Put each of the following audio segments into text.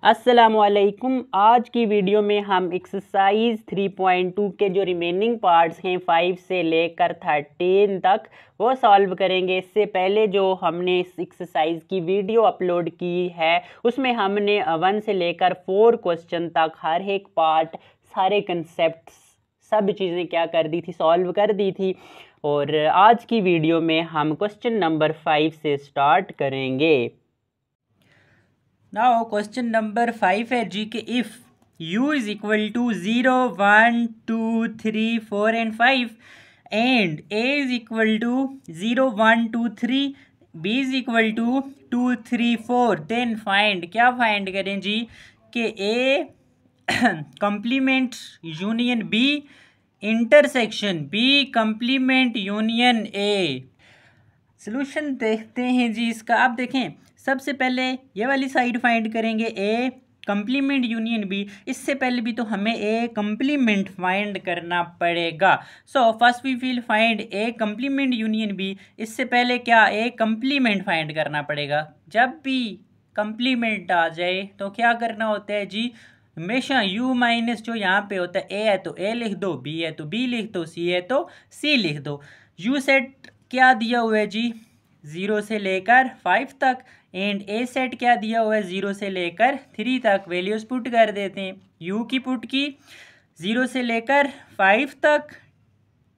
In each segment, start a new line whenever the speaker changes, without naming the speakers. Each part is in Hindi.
अस्सलामुअलैकुम। आज की वीडियो में हम एक्सरसाइज 3.2 के जो रिमेनिंग पार्ट्स हैं 5 से लेकर 13 तक वो सॉल्व करेंगे। इससे पहले जो हमने इस एक्सरसाइज की वीडियो अपलोड की है उसमें हमने 1 से लेकर 4 क्वेश्चन तक हर एक पार्ट, सारे कंसेप्ट, सब चीज़ें क्या कर दी थी, सॉल्व कर दी थी। और आज की वीडियो में हम क्वेश्चन नंबर 5 से स्टार्ट करेंगे।
नाउ क्वेश्चन नंबर 5 है जी के if u is equal to 0, 1, 2, 3, 4 and 5 and a is equal to 0, 1, 2, 3, b is equal to 2, 3, 4, then find, क्या फाइंड करें जी कि a complement union b intersection b complement union a। Solution देखते हैं जी इसका। आप देखें, सबसे पहले ये वाली साइड फाइंड करेंगे ए कंप्लीमेंट यूनियन बी। इससे पहले भी तो हमें ए कंप्लीमेंट फाइंड करना पड़ेगा। So first we will find A complement union B. इससे पहले क्या ए कंप्लीमेंट फाइंड करना पड़ेगा। जब भी कंप्लीमेंट आ जाए तो क्या करना होता है जी, हमेशा u माइनस जो यहाँ पे होता है ए है तो ए लिख दो, बी है तो बी लिख दो, सी है तो सी लिख दो। u सेट क्या दिया हुआ है जी 0 से लेकर 5 तक एंड ए सेट क्या दिया हुआ है 0 से लेकर 3 तक। वैल्यूज पुट कर देते हैं। u की पुट की 0 से लेकर 5 तक,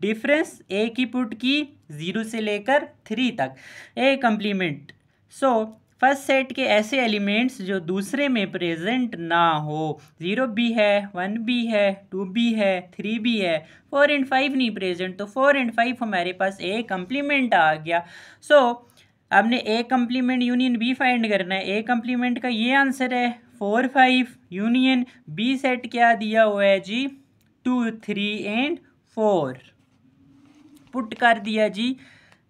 डिफरेंस ए की पुट की 0 से लेकर 3 तक। ए कंप्लीमेंट। सो फर्स्ट सेट के ऐसे एलिमेंट्स जो दूसरे में प्रेजेंट ना हो, 0 भी है, 1 भी है, 2 भी है, 3 भी है, 4 एंड 5 नहीं प्रेजेंट, तो 4 एंड 5 हमारे पास ए कंप्लीमेंट आ गया। सो हमने A complement union B find करना है। ए कंप्लीमेंट का ये आंसर है 4, 5 यूनियन बी सेट क्या दिया हुआ है जी 2, 3 एंड 4 पुट कर दिया जी।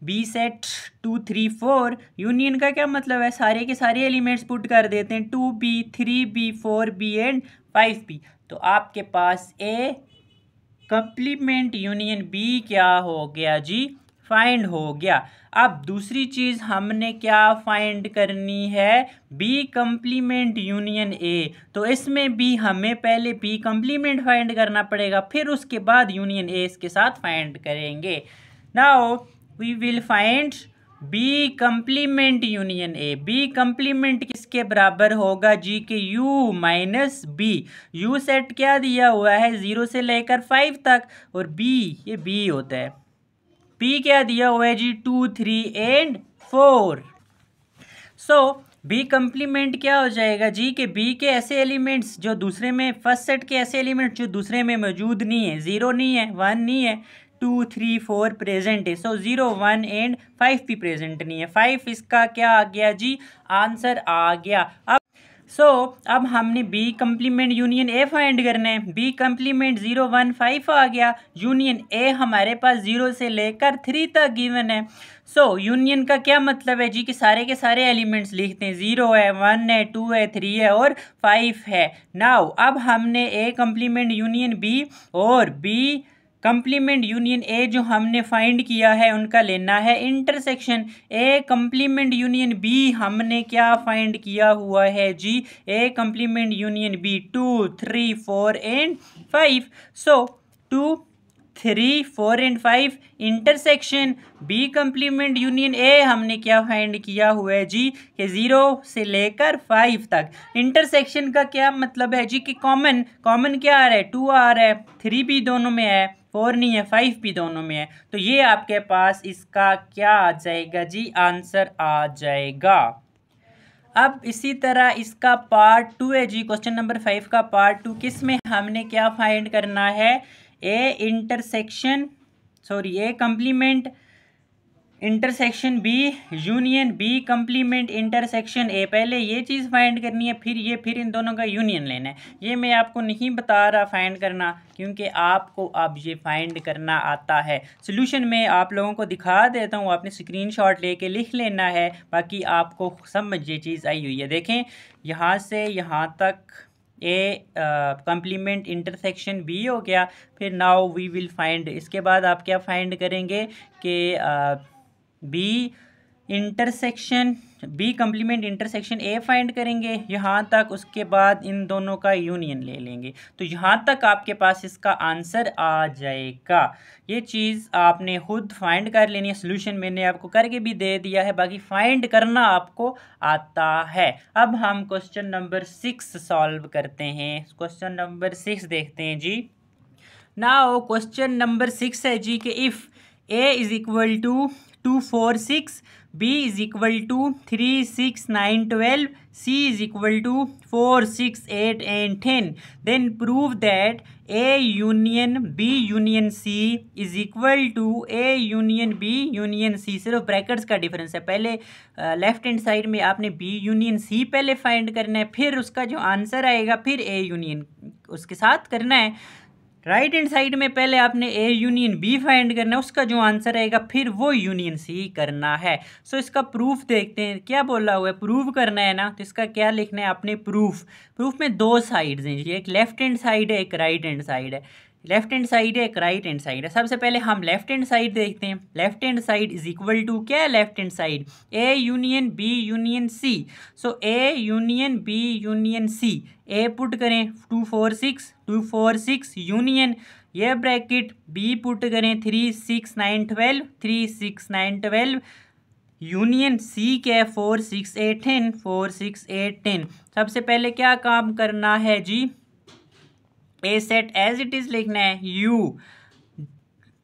बी सेट 2, 3, 4 यूनियन का क्या मतलब है, सारे के सारे एलिमेंट्स पुट कर देते हैं, 2b, 3b, 4b and 5b। तो आपके पास ए कंप्लीमेंट यूनियन बी क्या हो गया जी, फाइंड हो गया। अब दूसरी चीज हमने क्या फाइंड करनी है, बी कंप्लीमेंट यूनियन ए। तो इसमें भी हमें पहले बी कंप्लीमेंट फाइंड करना पड़ेगा, फिर उसके बाद यूनियन ए इसके साथ फाइंड करेंगे। Now we will find B complement union A. B complement किसके बराबर होगा जी के u minus B. U set क्या दिया हुआ है 0 से लेकर 5 तक और b ये b होता है। p क्या दिया हुआ है जी 2, 3 एंड 4। सो बी कंप्लीमेंट क्या हो जाएगा जी कि बी के ऐसे एलिमेंट्स जो दूसरे में, फर्स्ट सेट के ऐसे एलिमेंट्स जो दूसरे में मौजूद नहीं है, 0 नहीं है, 1 नहीं है, 2, 3, 4 प्रेजेंट है। सो 0, 1 एंड 5 भी प्रेजेंट नहीं है। 5 इसका क्या आ गया जी, आंसर आ गया। अब हमने B complement union A find करना है। बी कंप्लीमेंट 0, 1, 5 आ गया। यूनियन ए हमारे पास 0 से लेकर 3 तक गिवन है। यूनियन का क्या मतलब है जी कि सारे के सारे एलिमेंट्स लिखते हैं, 0 है, 1 है, 2 है, 3 है और 5 है। नाउ अब हमने ए कंप्लीमेंट यूनियन बी और बी कंप्लीमेंट यूनियन ए जो हमने फाइंड किया है उनका लेना है intersection. A complement union B हमने क्या फाइंड किया हुआ है जी, A complement union B 2, 3, 4 and 5। So 2, 3, 4 and 5 intersection B complement union A हमने क्या फाइंड किया हुआ है जी कि 0 से लेकर 5 तक। इंटरसेक्शन का क्या मतलब है जी कि कॉमन क्या आ रहा है, 2 आ रहा है, 3 भी दोनों में है, 4 नहीं है, 5 भी दोनों में है। तो ये आपके पास इसका क्या आ जाएगा जी, आंसर आ जाएगा। अब इसी तरह इसका पार्ट 2 है जी, क्वेश्चन नंबर 5 का पार्ट 2। किस में हमने क्या फाइंड करना है, A complement intersection B union B complement intersection A. पहले ये चीज़ फाइंड करनी है, फिर इन दोनों का यूनियन लेना है। ये मैं आपको नहीं बता रहा फाइंड करना, क्योंकि आपको अब ये फाइंड करना आता है। सोल्यूशन में आप लोगों को दिखा देता हूँ, आपने स्क्रीनशॉट लेके लिख लेना है, बाकी आपको समझ ये चीज़ आई हुई है। देखें, यहाँ से यहाँ तक ए कंप्लीमेंट इंटरसेक्शन बी हो गया। फिर नाउ वी विल फाइंड, इसके बाद आप क्या फाइंड करेंगे कि B intersection B complement intersection A find करेंगे यहाँ तक, उसके बाद इन दोनों का यूनियन ले लेंगे। तो यहाँ तक आपके पास इसका आंसर आ जाएगा। ये चीज़ आपने खुद फाइंड कर लेनी है। सोल्यूशन मैंने आपको करके भी दे दिया है, बाकी फाइंड करना आपको आता है। अब हम क्वेश्चन नंबर 6 सॉल्व करते हैं। क्वेश्चन नंबर 6 देखते हैं जी। नाउ क्वेश्चन नंबर 6 है जी कि if A is equal to 2 4 6, B is equal to 3 6 9 12, C is equal to 4 6 8 and 10, then prove that A union B union C is equal to A union B union C। सिर्फ ब्रैकेट्स का डिफरेंस है। पहले लेफ्ट हैंड साइड में आपने B यूनियन C पहले फाइंड करना है, फिर उसका जो आंसर आएगा फिर A यूनियन उसके साथ करना है। राइट हैंड साइड में पहले आपने ए यूनियन बी फाइंड करना है, उसका जो आंसर आएगा फिर वो यूनियन सी करना है। सो इसका प्रूफ देखते हैं क्या बोला हुआ है। प्रूफ करना है ना, तो इसका क्या लिखना है आपने, प्रूफ में दो साइड्स हैं जी, एक लेफ्ट हैंड साइड है एक राइट हैंड साइड है। लेफ्ट हैंड साइड है एक राइट हैंड साइड है। सबसे पहले हम लेफ्ट हैंड साइड देखते हैं। Left hand side is equal to क्या है, left hand side A union B union C. So A union B union C, A put करें 2 4 6 2 4 6 यूनियन ये ब्रैकेट, बी पुट करें 3 6 9 12 3 6 9 12 यूनियन सी क्या है 4 6 8 10 4 6 8 10। सबसे पहले क्या काम करना है जी, ए सेट एज इट इज लिखना है, यू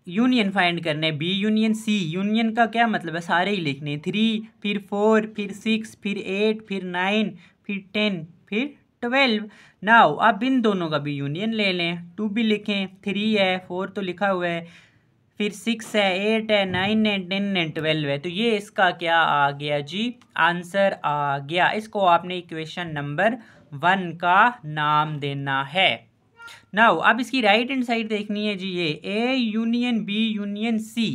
यूनियन फाइंड करना है बी यूनियन सी। यूनियन का क्या मतलब है, सारे ही लिखने हैं, 3 फिर 4 फिर 6 फिर 8 फिर 9 फिर 10 फिर 12। नाउ अब इन दोनों का भी यूनियन ले लें, 2 भी लिखें, 3 है 4 तो लिखा हुआ है, फिर 6 है 8 है 9 है 10 है 12 है। तो ये इसका क्या आ गया जी, आंसर आ गया। इसको आपने इक्वेशन नंबर 1 का नाम देना है। नाउ अब इसकी राइट हैंड साइड देखनी है जी, ये A union B union C.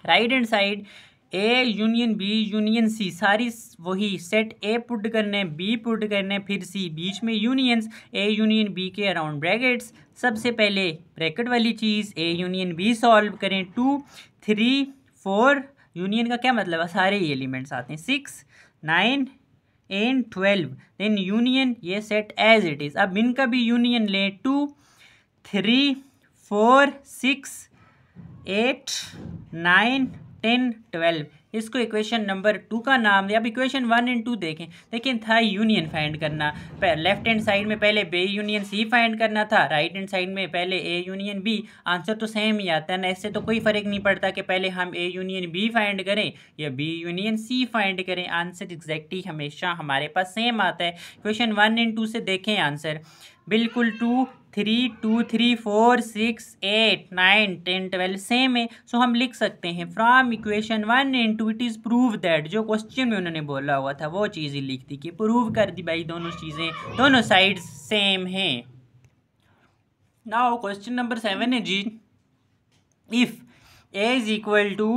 Right hand side A union B union C, सारी वही सेट ए पुट करने बी पुट करने फिर सी, बीच में यूनियंस ए यूनियन बी के अराउंड ब्रैकेट्स। सबसे पहले ब्रैकेट वाली चीज़ ए यूनियन बी सॉल्व करें, 2 3 4 यूनियन का क्या मतलब है, सारे ही एलिमेंट्स आते हैं, 6 9 एंड 12, देन यूनियन ये सेट एज इट इज़। अब इनका भी यूनियन लें, 2 3 4 6 8 9 10 12, इसको इक्वेशन नंबर 2 का नाम दिया। अब इक्वेशन 1 एंड 2 देखें था यूनियन फाइंड करना, लेफ्ट हैंड साइड में पहले बी यूनियन सी फाइंड करना था, राइट हैंड साइड में पहले ए यूनियन बी। आंसर तो सेम ही आता है ना, इससे तो कोई फ़र्क नहीं पड़ता कि पहले हम ए यूनियन बी फाइंड करें या बी यूनियन सी फाइंड करें, आंसर एग्जैक्टली हमेशा हमारे पास सेम आता है। इक्वेशन 1 एंड 2 से देखें आंसर बिल्कुल 2 3 2 3 4 6 8 9 10 12 सेम है। सो हम लिख सकते हैं from equation 1 and 2 it is prove that, जो क्वेश्चन में उन्होंने बोला हुआ था वो चीज़ ही लिख दी कि प्रूव कर दी भाई दोनों चीज़ें, दोनों साइड्स सेम हैं। नाउ क्वेश्चन नंबर 7 है जी, if A is equal to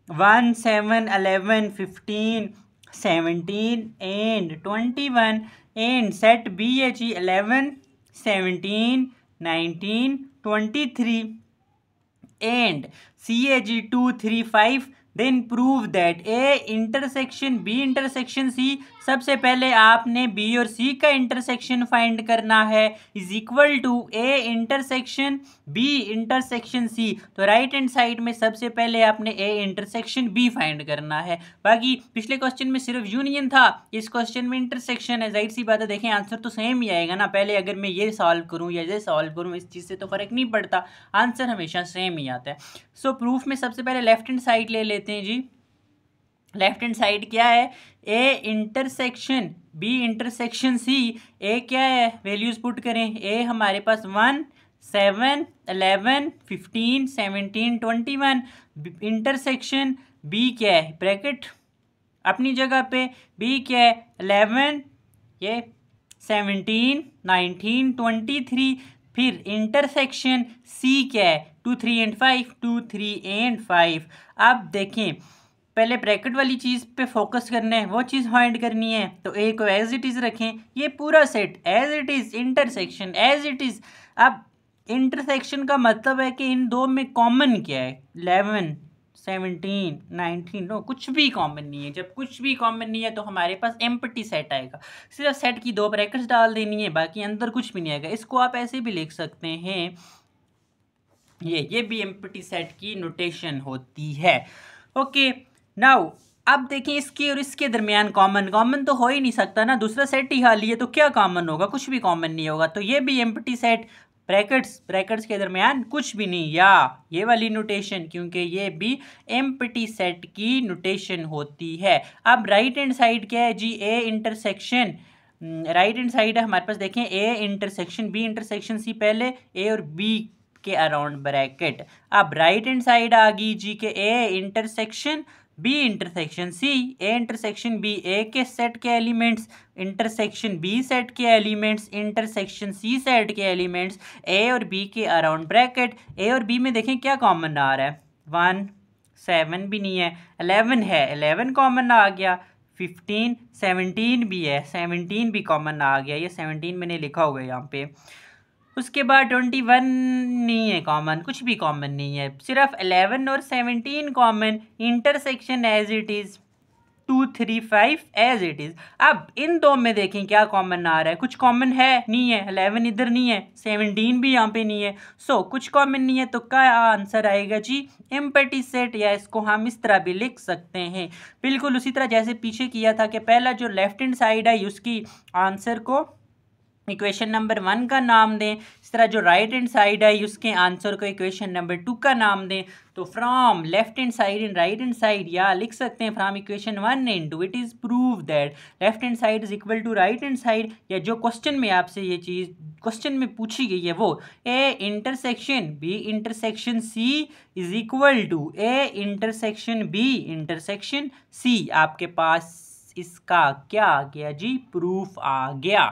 1 7 11 15 17 and 21 and set B है जी 11 17 19 23 and CAG 2 3 5, then prove that A intersection B intersection C. सबसे पहले आपने बी और सी का इंटरसेक्शन फाइंड करना है, is equal to A intersection B intersection C. तो राइट हैंड साइड में सबसे पहले आपने ए इंटरसेक्शन बी फाइंड करना है। बाकी पिछले क्वेश्चन में सिर्फ यूनियन था, इस क्वेश्चन में इंटरसेक्शन है। जाहिर सी बात है, देखें आंसर तो सेम ही आएगा ना, पहले अगर मैं ये सॉल्व करूँ या ये सॉल्व करूँ इस चीज़ से तो फ़र्क नहीं पड़ता, आंसर हमेशा सेम ही आता है। सो प्रूफ में सबसे पहले लेफ्ट हैंड साइड ले लेते हैं जी। लेफ्ट हैंड साइड क्या है, A intersection B intersection C. A क्या है, वैल्यूज पुट करें, ए हमारे पास 1 7 11 15 17 21, इंटरसेक्शन बी क्या है, ब्रैकेट अपनी जगह पे, बी क्या है 11 ये 17 19 23, फिर इंटरसेक्शन सी क्या है 2 3 एंड 5 2 3 एंड 5। अब देखें पहले ब्रैकेट वाली चीज़ पे फोकस करना है, वो चीज़ फाइंड करनी है, तो ए को एज इट इज़ रखें, ये पूरा set as it is, intersection as it is. अब इंटरसेक्शन का मतलब है कि इन दो में कॉमन क्या है, 11 17 19, नो कुछ भी कॉमन नहीं है। जब कुछ भी कॉमन नहीं है तो हमारे पास एम्प्टी सेट आएगा, सिर्फ सेट की 2 ब्रैकेट्स डाल देनी है, बाकी अंदर कुछ भी नहीं आएगा। इसको आप ऐसे भी लिख सकते हैं, ये भी एम्प्टी सेट की नोटेशन होती है। ओके नाउ अब देखिए इसके और इसके दरमियान कॉमन तो हो ही नहीं सकता ना, दूसरा सेट ही खाली है तो क्या कॉमन होगा, कुछ भी कॉमन नहीं होगा। तो ये भी एम्प्टी सेट, ब्रैकेट्स के दरमियान कुछ भी नहीं, या ये वाली नोटेशन, क्योंकि ये भी एम्प्टी सेट की नोटेशन होती है। अब राइट हैंड साइड क्या है जी, A intersection, right hand side है हमारे पास, देखें A intersection B intersection C, पहले ए और बी के अराउंड ब्रैकेट। अब राइट हैंड साइड आ गई जी के A intersection B intersection C, A intersection B A के सेट के एलिमेंट्स, इंटरसेक्शन बी सेट के एलिमेंट्स, इंटरसेक्शन सी सेट के एलिमेंट्स, ए और बी के अराउंड ब्रैकेट। ए और बी में देखें क्या कॉमन आ रहा है, 1 7 भी नहीं है, 11 है, 11 कॉमन आ गया, 15 17 भी है, 17 भी कॉमन आ गया, ये 17 मैंने लिखा हुआ है यहाँ पे। उसके बाद 21 नहीं है कॉमन, कुछ भी कॉमन नहीं है, सिर्फ 11 और 17 common, intersection as it is, 2 3 5 as it is. अब इन दो में देखें क्या कॉमन आ रहा है, कुछ कॉमन है नहीं है, 11 इधर नहीं है, 17 भी यहाँ पे नहीं है, सो कुछ कॉमन नहीं है, तो क्या आंसर आएगा जी, एम्प्टी सेट, या इसको हम इस तरह भी लिख सकते हैं, बिल्कुल उसी तरह जैसे पीछे किया था कि पहला जो लेफ्ट हैंड साइड है उसकी आंसर को इक्वेशन नंबर 1 का नाम दें, इस तरह जो राइट हैंड साइड है उसके आंसर को इक्वेशन नंबर 2 का नाम दें। तो from left hand side and right hand side, या लिख सकते हैं from equation 1 and 2 it is prove that left hand side is equal to right hand side, या जो क्वेश्चन में आपसे ये चीज़ क्वेश्चन में पूछी गई है वो A intersection B intersection C is equal to A intersection B intersection C. आपके पास इसका क्या आ गया जी, प्रूफ आ गया।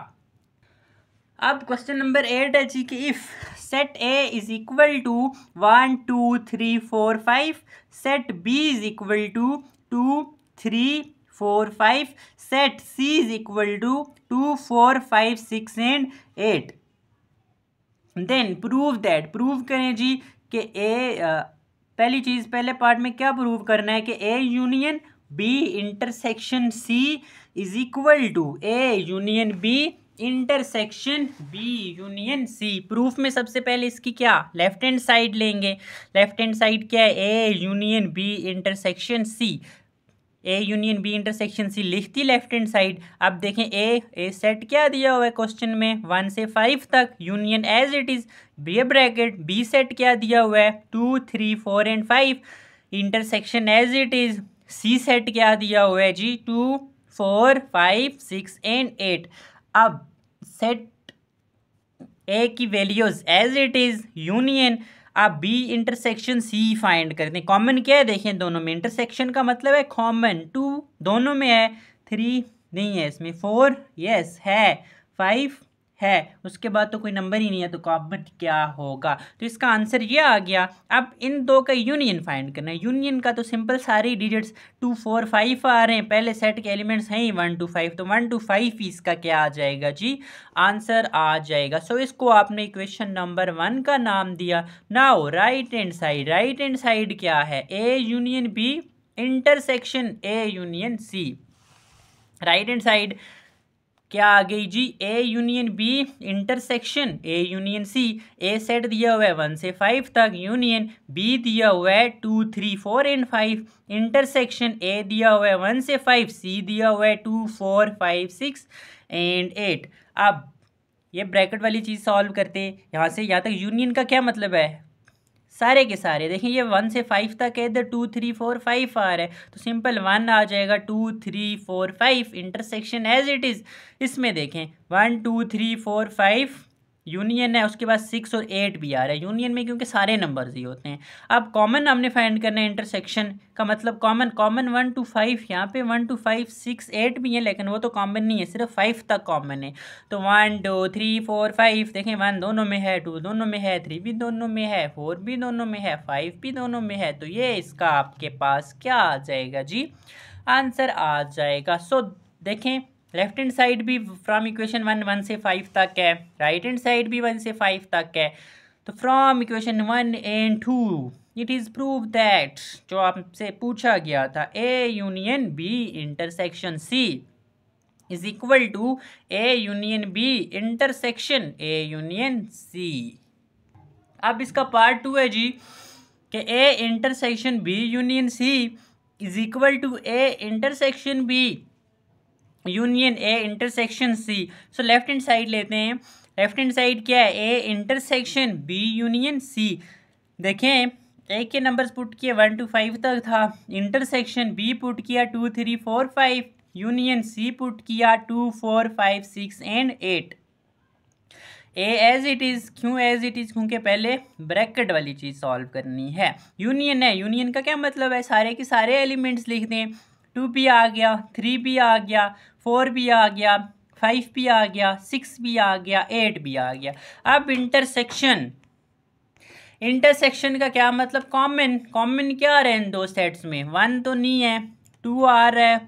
अब क्वेश्चन नंबर 8 है जी कि if set A is equal to 1 2 3 4 5, set B is equal to 2 3 4 5, set C is equal to 2 4 5 6 and 8, then prove that, prove करें जी कि ए पहली चीज़ पहले पार्ट में क्या प्रूव करना है कि A union B intersection C is equal to A union B intersection B union C. Proof में सबसे पहले इसकी क्या लेफ्ट हैंड साइड लेंगे, लेफ्ट हैंड साइड क्या है, A union B intersection C, A union B intersection C लिख दी लेफ्ट हैंड साइड। अब देखें ए सेट क्या दिया हुआ है क्वेश्चन में 1 से 5 तक, union as it is, B bracket, B set क्या दिया हुआ है 2 3 4 and 5, intersection as it is, C set क्या दिया हुआ है जी 2 4 5 6 एंड 8। अब सेट ए की values as it is union, अब बी इंटरसेक्शन सी फाइंड करते हैं। कॉमन क्या है देखें दोनों में, इंटरसेक्शन का मतलब है कॉमन, 2 दोनों में है, 3 नहीं है इसमें, 4 यस है, 5 है, उसके बाद तो कोई नंबर ही नहीं है, तो कॉमन क्या होगा, तो इसका आंसर ये आ गया। अब इन दो का यूनियन फाइंड करना है, यूनियन का तो सिंपल सारे डिजिट्स 2 4 5 आ रहे हैं, पहले सेट के एलिमेंट्स हैं ही 1 2 5, तो 1 2 5 इसका क्या आ जाएगा जी, आंसर आ जाएगा। सो इसको आपने इक्वेशन नंबर 1 का नाम दिया। नाउ राइट हैंड साइड क्या है, A union B intersection A union C, right hand side क्या आ गई जी, A union B intersection A union C, A set दिया हुआ है 1 से 5 तक, यूनियन बी दिया हुआ है 2 3 4 एंड 5, इंटरसेक्शन ए दिया हुआ है 1 से 5, सी दिया हुआ है 2 4 5 6 एंड 8। अब ये ब्रैकेट वाली चीज़ सॉल्व करते, यहाँ से यहाँ तक यूनियन का क्या मतलब है, सारे के सारे देखें ये 1 से 5 तक है, इधर 2 3 4 5 आ रहा है, तो सिंपल 1 आ जाएगा, 2 3 4 5 इंटरसेक्शन एज इट इज़, इसमें देखें 1 2 3 4 5 यूनियन है, उसके बाद 6 और 8 भी आ रहा है यूनियन में, क्योंकि सारे नंबर्स ही होते हैं। अब कॉमन हमने फाइंड करना है, इंटरसेक्शन का मतलब कॉमन 1 2 5, यहाँ पे 1 2 5 6 8 भी है, लेकिन वो तो कॉमन नहीं है, सिर्फ 5 तक कॉमन है। तो 1 2 3 4 5 देखें 1 दोनों में है, 2 दोनों में है, 3 भी दोनों में है, 4 भी दोनों में है, 5 भी दोनों में है, तो ये इसका आपके पास क्या आ जाएगा जी, आंसर आ जाएगा। सो देखें लेफ्ट हैंड साइड भी फ्रॉम इक्वेशन 1 से 5 तक है, राइट हैंड साइड भी 1 से 5 तक है, तो from equation 1 and 2 it is prove that, जो आपसे पूछा गया था, A union B intersection C is equal to A union B intersection A union C. अब इसका पार्ट 2 है जी कि A intersection B union C is equal to A intersection B union A intersection C. So left hand side लेते हैं। लेफ्ट हैंड साइड क्या है, ए इंटरसेक्शन बी यूनियन सी। देखें, ए के नंबर्स पुट किए 1 to 5 तक था, इंटरसेक्शन बी पुट किया 2 3 4 5, यूनियन सी पुट किया 2 4 5 6 and 8। A as it is, क्यों एज इट इज़, क्योंकि पहले ब्रैकेट वाली चीज़ सॉल्व करनी है। यूनियन है, यूनियन का क्या मतलब है, सारे के सारे एलिमेंट्स लिख दें। 2 भी आ गया, 3 भी आ गया, 4 भी आ गया, 5 भी आ गया, 6 भी आ गया, 8 भी आ गया। अब इंटरसेक्शन, इंटरसेक्शन का क्या मतलब, कॉमन। कॉमन क्या आ रहा है इन दो सेट्स में, 1 तो नहीं है, 2 आ रहा है,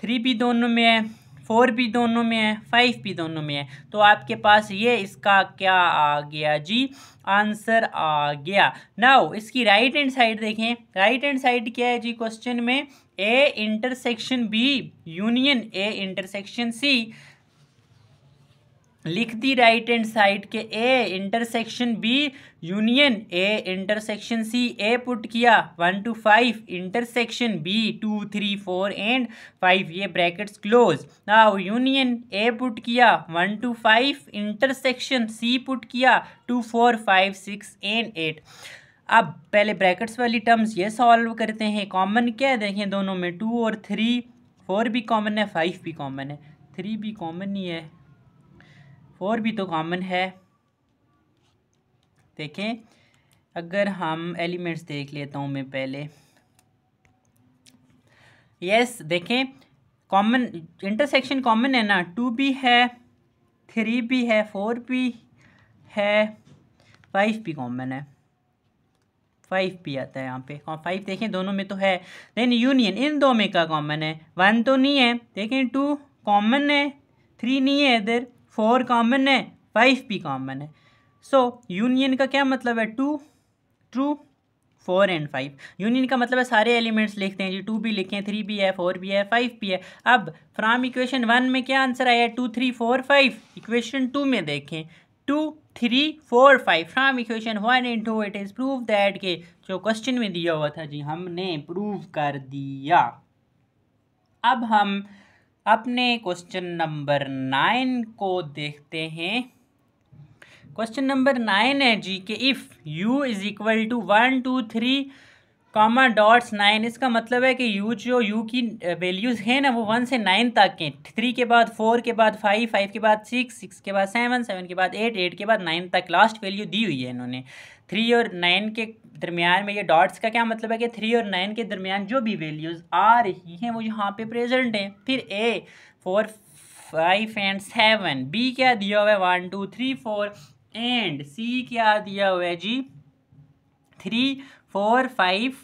3 भी दोनों में है, 4 भी दोनों में है, 5 भी दोनों में है। तो आपके पास ये इसका क्या आ गया जी, आंसर आ गया। नाउ इसकी राइट हैंड साइड देखें। राइट हैंड साइड क्या है जी क्वेश्चन में, A intersection B union A intersection C. लिख दी राइट हैंड साइड के A intersection B union A intersection C. A put किया 1 to 5 इंटरसेक्शन बी 2 3 4 एंड 5, ये brackets close. Now union A put किया 1 to 5 इंटरसेक्शन सी पुट किया 2 4 5 6 एंड 8। अब पहले ब्रैकेट्स वाली टर्म्स ये सॉल्व करते हैं। कॉमन क्या है देखें दोनों में, 2 और 3, 4 भी कॉमन है, 5 भी कॉमन है, 3 भी कॉमन ही है, 4 भी तो कॉमन है। देखें, अगर हम एलिमेंट्स देख लेता हूँ मैं पहले, यस देखें कॉमन, इंटरसेक्शन कॉमन है ना, 2 भी है, 3 भी है, 4 भी है, 5 भी कॉमन है, 5 भी आता है यहाँ पे, 5 देखें दोनों में तो है। देन यूनियन इन दो में का कॉमन है, 1 तो नहीं है, देखें 2 कॉमन है, 3 नहीं है इधर, 4 कॉमन है, 5 भी कॉमन है। सो यूनियन का क्या मतलब है, 2 ट्रू 4 एंड 5। यूनियन का मतलब है सारे एलिमेंट्स लिखते हैं जी, 2 भी लिखें, 3 भी है, 4 भी है, 5 भी है। अब फ्रॉम इक्वेशन 1 में क्या आंसर आया, 2 3 4 5। इक्वेशन 2 में देखें 2 3 4 5। From equation 1 and 2 it is prove that के जो क्वेश्चन में दिया हुआ था जी हमने प्रूव कर दिया। अब हम अपने क्वेश्चन नंबर 9 को देखते हैं। क्वेश्चन नंबर 9 है जी कि if u is equal to 1 2 3 comma dots 9, इसका मतलब है कि u जो u की वैल्यूज़ हैं ना वो 1 से 9 तक हैं। 3 के बाद 4 के बाद 5, 5 के बाद 6, 6 के बाद 7, 7 के बाद 8, 8 के बाद 9 तक लास्ट वैल्यू दी हुई है इन्होंने। 3 और 9 के दरमियान में, ये डॉट्स का क्या मतलब है कि 3 और 9 के दरमियान जो भी वैल्यूज़ आ रही हैं वो यहाँ पे प्रेजेंट हैं। फिर a 4 5 एंड 7, b क्या दिया हुआ है 1 2 3 4 एंड सी क्या दिया हुआ है जी 3 4 5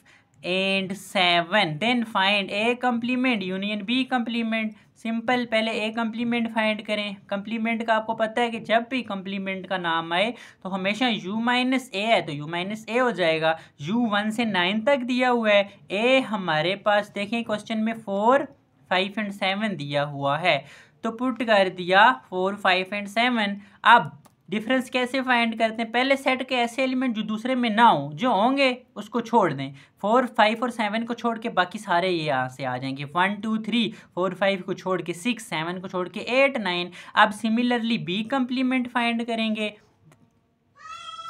and 7। Then find A complement union B complement. Simple, पहले ए कम्प्लीमेंट फाइंड करें। कम्प्लीमेंट का आपको पता है कि जब भी कम्प्लीमेंट का नाम आए तो हमेशा u माइनस ए है तो u माइनस ए हो जाएगा। u 1 से 9 तक दिया हुआ है, ए हमारे पास देखें क्वेश्चन में 4 5 एंड 7 दिया हुआ है तो पुट कर दिया 4 5 एंड 7। अब डिफरेंस कैसे फाइंड करते हैं, पहले सेट के ऐसे एलिमेंट जो दूसरे में ना हो, जो होंगे उसको छोड़ दें। 4 5 और 7 को छोड़ के बाकी सारे ये यहाँ से आ जाएंगे। 1 2 3 4 5 को छोड़ के 6, 7 को छोड़ के 8 9। अब सिमिलरली बी कम्प्लीमेंट फाइंड करेंगे।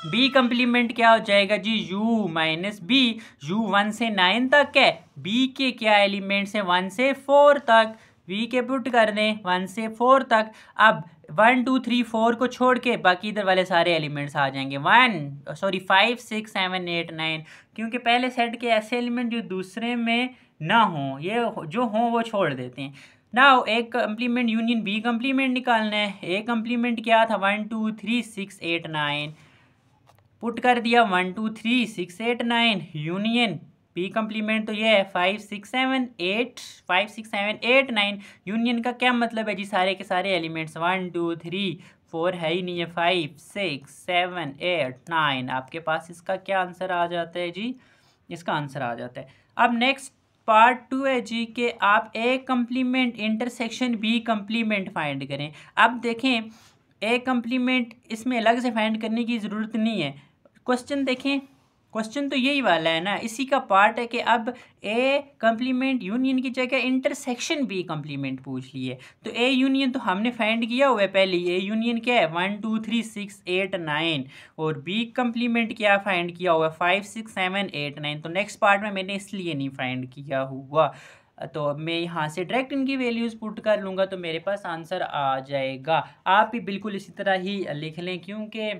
बी कम्प्लीमेंट क्या हो जाएगा जी u माइनस बी। u 1 से 9 तक है, b के क्या एलिमेंट्स हैं 1 से 4 तक, v के पुट कर दें 1 से 4 तक। अब 1 2 3 4 को छोड़ के बाकी इधर वाले सारे एलिमेंट्स आ जाएंगे 5 6 7 8 9, क्योंकि पहले सेट के ऐसे एलिमेंट जो दूसरे में ना हों, ये जो हों वो छोड़ देते हैं। नाउ एक कम्प्लीमेंट यूनियन बी कम्प्लीमेंट निकालना है। ए कम्प्लीमेंट क्या था 1 2 3 6 8 9, पुट कर दिया 1 2 3 6 8 9 यूनियन बी कम्प्लीमेंट तो ये है 5 6 7 8, 5 6 7 8 9। यूनियन का क्या मतलब है जी, सारे के सारे एलिमेंट्स 1 2 3 4 है ही नहीं है, 5 6 7 8 9। आपके पास इसका क्या आंसर आ जाता है जी, इसका आंसर आ जाता है। अब नेक्स्ट पार्ट 2 है जी कि आप A complement intersection B complement find करें। अब देखें ए कम्प्लीमेंट इसमें अलग से फाइंड करने की ज़रूरत नहीं है। क्वेश्चन देखें, क्वेश्चन तो यही वाला है ना, इसी का पार्ट है कि अब ए कम्प्लीमेंट यूनियन की जगह इंटरसेक्शन बी कम्प्लीमेंट पूछ लिए। तो ए यूनियन तो हमने फाइंड किया हुआ है पहले, ए यूनियन क्या है 1 2 3 6 8 9, और बी कम्प्लीमेंट क्या फाइंड किया हुआ है 5 6 7 8 9। तो नेक्स्ट पार्ट में मैंने इसलिए नहीं फाइंड किया हुआ, तो मैं यहाँ से डायरेक्ट इनकी वैल्यूज़ पुट कर लूँगा तो मेरे पास आंसर आ जाएगा। आप भी बिल्कुल इसी तरह ही लिख लें, क्योंकि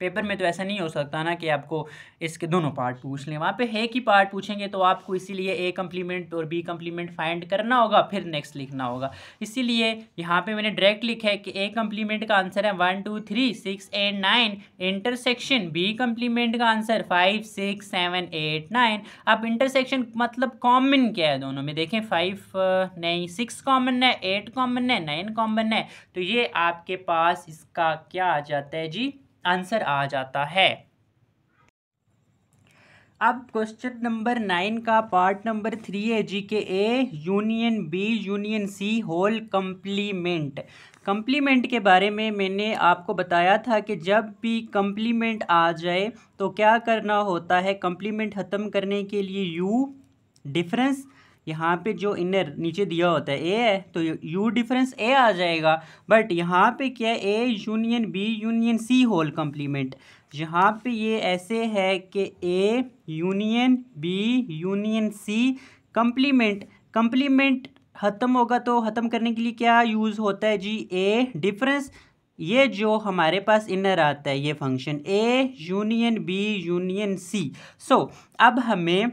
पेपर में तो ऐसा नहीं हो सकता ना कि आपको इसके दोनों पार्ट पूछ लें, वहाँ पे है कि पार्ट पूछेंगे तो आपको इसीलिए ए कम्प्लीमेंट और बी कम्प्लीमेंट फाइंड करना होगा, फिर नेक्स्ट लिखना होगा। इसीलिए यहाँ पे मैंने डायरेक्ट लिखा है कि ए कम्प्लीमेंट का आंसर है 1 2 3 6 8 9, इंटरसेक्शन बी कम्प्लीमेंट का आंसर 5 6 7 8 9। अब इंटरसेक्शन मतलब कॉमन क्या है दोनों में, देखें 5 नहीं 6 कॉमन है, 8 कॉमन है, 9 कॉमन है, तो ये आपके पास इसका क्या आ जाता है जी, आंसर आ जाता है। अब क्वेश्चन नंबर 9 का पार्ट नंबर 3 है जी के A union B union C whole complement. Complement के बारे में मैंने आपको बताया था कि जब भी कम्प्लीमेंट आ जाए तो क्या करना होता है, कम्प्लीमेंट ख़त्म करने के लिए यू डिफरेंस, यहाँ पे जो इनर नीचे दिया होता है ए है तो यू डिफरेंस ए आ जाएगा। बट यहाँ पे क्या है, A union B union C whole complement, यहाँ पे ये ऐसे है कि A union B union C complement, complement ख़त्म होगा तो ख़त्म करने के लिए क्या यूज़ होता है जी, ए डिफरेंस। ये जो हमारे पास इनर आता है ये function A union B union C. So अब हमें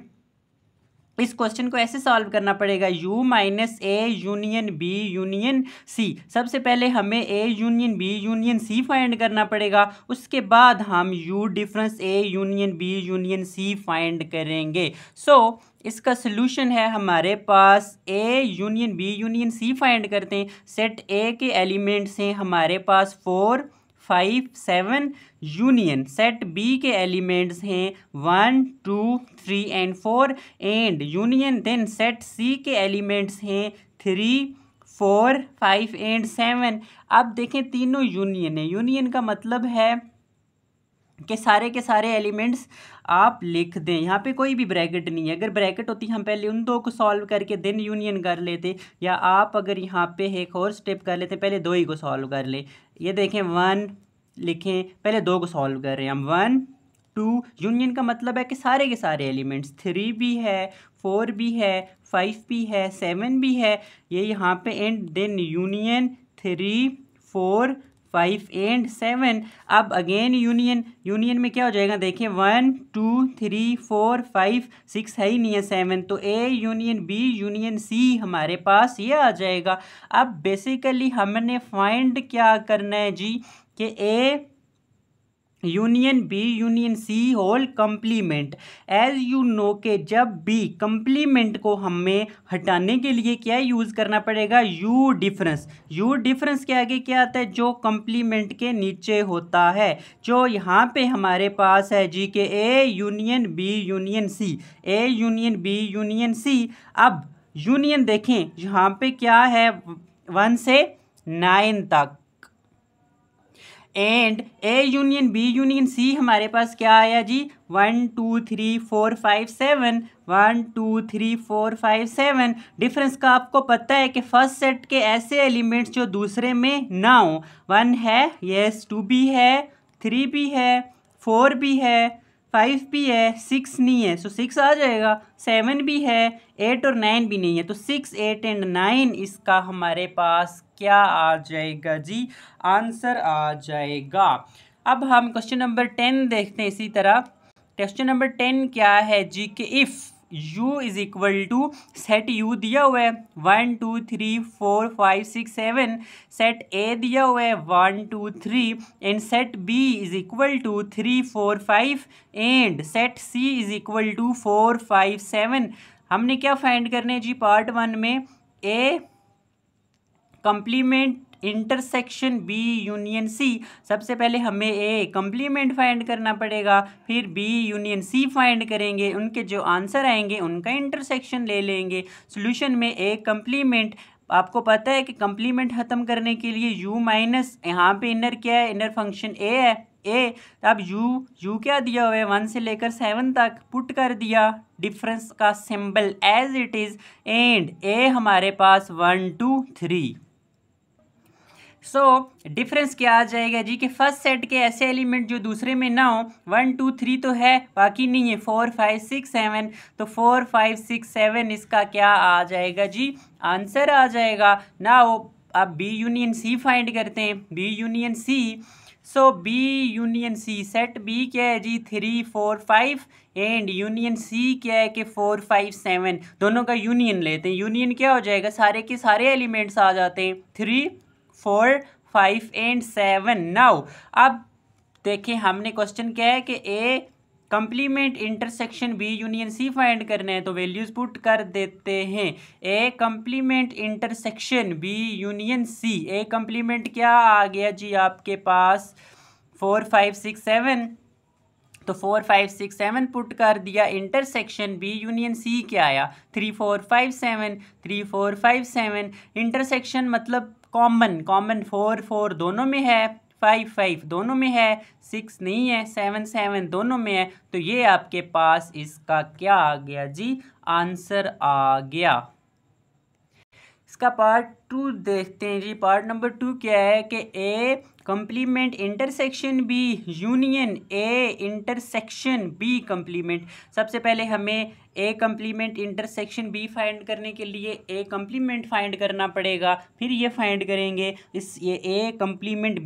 इस क्वेश्चन को ऐसे सॉल्व करना पड़ेगा, u minus A union B union C. सबसे पहले हमें A union B union C find करना पड़ेगा, उसके बाद हम u difference A union B union C find करेंगे। सो इसका सोल्यूशन है हमारे पास A union B union C find करते हैं। सेट ए के एलिमेंट्स हैं हमारे पास 4 5 7, यूनियन सेट बी के एलिमेंट्स हैं 1 2 3 and 4, and union then set सी के एलिमेंट्स हैं 3 4 5 एंड 7। अब देखें तीनों यूनियन है, यूनियन का मतलब है कि सारे के सारे एलिमेंट्स आप लिख दें, यहाँ पे कोई भी ब्रैकेट नहीं है। अगर ब्रैकेट होती हम पहले उन दो को सॉल्व करके देन यूनियन कर लेते, या आप अगर यहाँ पे एक और स्टेप कर लेते, पहले दो ही को सॉल्व कर ले। ये देखें 1 लिखें, पहले दो को सॉल्व कर रहे हैं हम 1 2, यूनियन का मतलब है कि सारे के सारे एलिमेंट्स 3 भी है 4 भी है 5 भी है 7 भी है, ये यहाँ पे एंड देन यूनियन 3 4 5 एंड 7। अब अगेन यूनियन, यूनियन में क्या हो जाएगा, देखें 1 2 3 4 5 6 है ही नहीं है 7, तो A union B union C हमारे पास ये आ जाएगा। अब बेसिकली हमने फाइंड क्या करना है जी कि A union B union C whole complement. As you know के जब भी कम्प्लीमेंट को हमें हटाने के लिए क्या यूज़ करना पड़ेगा, यू डिफरेंस। यू डिफरेंस के आगे क्या आता है, जो कम्प्लीमेंट के नीचे होता है, जो यहाँ पे हमारे पास है जी के A union B union C, A union B union C. अब यूनियन देखें यहाँ पे क्या है 1 से 9 तक, and A union B union C हमारे पास क्या आया जी 1 2 3 4 5 7, 1 2 3 4 5 7। डिफरेंस का आपको पता है कि फर्स्ट सेट के ऐसे एलिमेंट्स जो दूसरे में ना हो, 1 है यस, 2 भी है 3 भी है 4 भी है 5 भी है 6 नहीं है, सो 6 आ जाएगा, 7 भी है 8 और 9 भी नहीं है, तो 6 8 एंड 9 इसका हमारे पास क्या आ जाएगा जी, आंसर आ जाएगा। अब हम क्वेश्चन नंबर 10 देखते हैं। इसी तरह क्वेश्चन नंबर 10 क्या है जी कि if u is equal to set u दिया हुआ है 1 2 3 4 5 6 7, सेट a दिया हुआ है 1 2 3 and set b is equal to 3 4 5 and set c is equal to 4 5 7। हमने क्या फाइंड करना है जी पार्ट 1 में? a complement intersection B union C. सबसे पहले हमें ए कंप्लीमेंट फाइंड करना पड़ेगा, फिर बी यूनियन सी फाइंड करेंगे, उनके जो आंसर आएंगे उनका इंटरसेक्शन ले लेंगे। सॉल्यूशन में ए कंप्लीमेंट, आपको पता है कि कंप्लीमेंट ख़त्म करने के लिए u माइनस, यहाँ पे इनर क्या है? इनर फंक्शन a है a। अब u क्या दिया हुआ है 1 से लेकर 7 तक, पुट कर दिया डिफरेंस का symbol as it is and a हमारे पास 1 2 3। सो डिफरेंस क्या आ जाएगा जी कि फर्स्ट सेट के ऐसे एलिमेंट जो दूसरे में ना हो, 1 2 3 तो है बाकी नहीं है, 4 5 6 7, तो 4 5 6 7 इसका क्या आ जाएगा जी? आंसर आ जाएगा ना। वो अब बी यूनियन सी फाइंड करते हैं, B union C. So B union C, set B क्या है जी? 3 4 5 एंड यूनियन सी क्या है कि 4 5 7, दोनों का यूनियन लेते हैं। यूनियन क्या हो जाएगा? सारे के सारे एलिमेंट्स आ जाते हैं, 3 4 5 एंड 7। नाउ अब देखें, हमने क्वेश्चन क्या है कि A complement intersection B union C find करना है, तो वैल्यूज पुट कर देते हैं। A complement intersection B union C, A complement क्या आ गया जी आपके पास? 4 5 6 7, तो 4 5 6 7 पुट कर दिया। इंटरसेक्शन बी यूनियन सी क्या आया? 3 4 5 7, 3 4 5 7। इंटरसेक्शन मतलब कॉमन, 4 4 दोनों में है, 5 5 दोनों में है, 6 नहीं है, 7 7 दोनों में है। तो ये आपके पास इसका क्या आ गया जी? आंसर आ गया। इसका पार्ट 2 देखते हैं जी। पार्ट नंबर 2 क्या है कि A complement intersection B union A intersection B complement. सबसे पहले हमें A complement intersection B find करने के लिए ए कंप्लीमेंट फाइंड करना पड़ेगा, फिर ये फाइंड करेंगे ये A complement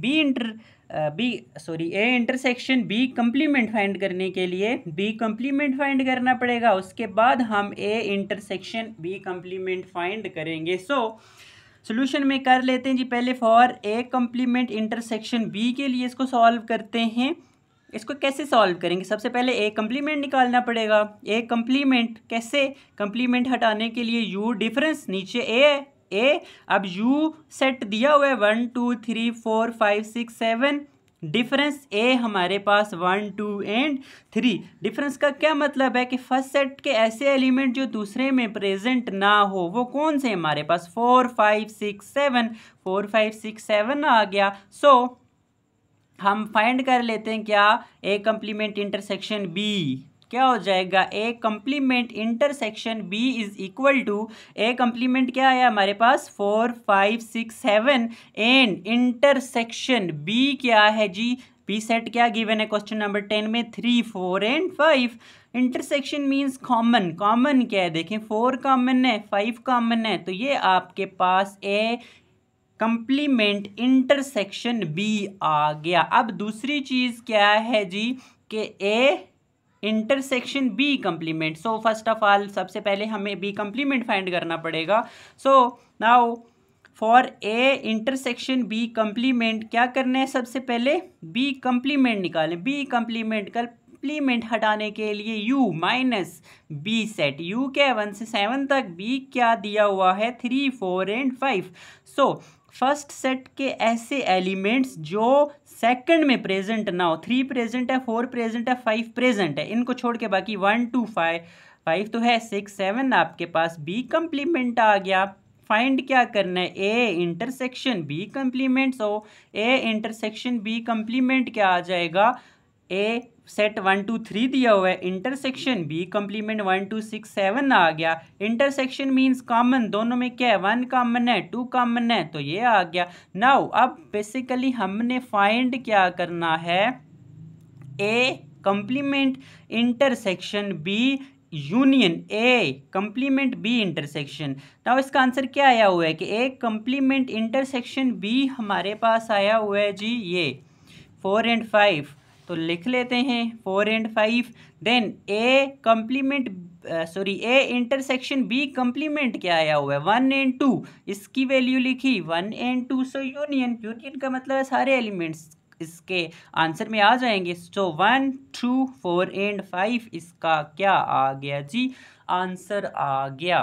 A intersection B complement find करने के लिए बी कंप्लीमेंट फाइंड करना पड़ेगा, उसके बाद हम A intersection B complement find करेंगे। सॉल्यूशन में कर लेते हैं जी। पहले for A complement intersection B के लिए इसको सॉल्व करते हैं। इसको कैसे सॉल्व करेंगे? सबसे पहले ए कंप्लीमेंट निकालना पड़ेगा। ए कंप्लीमेंट कैसे? कंप्लीमेंट हटाने के लिए यू डिफरेंस, नीचे ए है ए, अब यू सेट दिया हुआ है 1 2 3 4 5 6 7, डिफरेंस ए हमारे पास 1 2 एंड 3। डिफरेंस का क्या मतलब है कि फर्स्ट सेट के ऐसे एलिमेंट जो दूसरे में प्रेजेंट ना हो, वो कौन से हमारे पास? 4 5 6 7, 4 5 6 7 आ गया। सो हम फाइंड कर लेते हैं क्या? ए कंप्लीमेंट इंटरसेक्शन बी क्या हो जाएगा? A complement intersection B is equal to, A complement क्या है हमारे पास? 4 5 6 7 एंड इंटरसेक्शन बी क्या है जी? बी सेट क्या गिवन है क्वेश्चन नंबर 10 में? 3 4 and 5। Intersection means common, common क्या है? देखें 4 कॉमन है, 5 कॉमन है, तो ये आपके पास ए कंप्लीमेंट इंटरसेक्शन बी आ गया। अब दूसरी चीज़ क्या है जी कि A intersection B complement. So first of all सबसे पहले हमें बी कंप्लीमेंट फाइंड करना पड़ेगा। So now for A intersection B complement क्या करना है? सबसे पहले बी कंप्लीमेंट निकालें। बी कंप्लीमेंट हटाने के लिए u minus B set, u क्या है 1 से 7 तक, b क्या दिया हुआ है 3 4 एंड 5। सो फर्स्ट सेट के ऐसे एलिमेंट्स जो सेकंड में प्रेजेंट ना हो, 3 प्रेजेंट है, 4 प्रेजेंट है, 5 प्रेजेंट है, इनको छोड़ के बाकी 1 2 5 तो है, 6 7 आपके पास बी कंप्लीमेंट आ गया। फाइंड क्या करना है? A intersection B complement. So A intersection B complement क्या आ जाएगा? ए सेट 1 2 3 दिया हुआ है, इंटरसेक्शन बी कंप्लीमेंट 1 2 6 7 आ गया। इंटरसेक्शन मींस कॉमन, दोनों में क्या है? 1 कॉमन है, 2 कॉमन है, तो ये आ गया। नाउ अब बेसिकली हमने फाइंड क्या करना है? A complement intersection B union A complement B intersection. Now इसका आंसर क्या आया हुआ है कि ए कंप्लीमेंट इंटरसेक्शन बी हमारे पास आया हुआ है जी ये 4 एंड 5। तो लिख लेते हैं 4 and 5। Then A intersection B complement क्या आया हुआ है 1 and 2, इसकी वैल्यू लिखी 1 and 2। सो यूनियन का मतलब है सारे एलिमेंट्स इसके आंसर में आ जाएंगे। सो 1 2 4 and 5 इसका क्या आ गया जी, आंसर आ गया।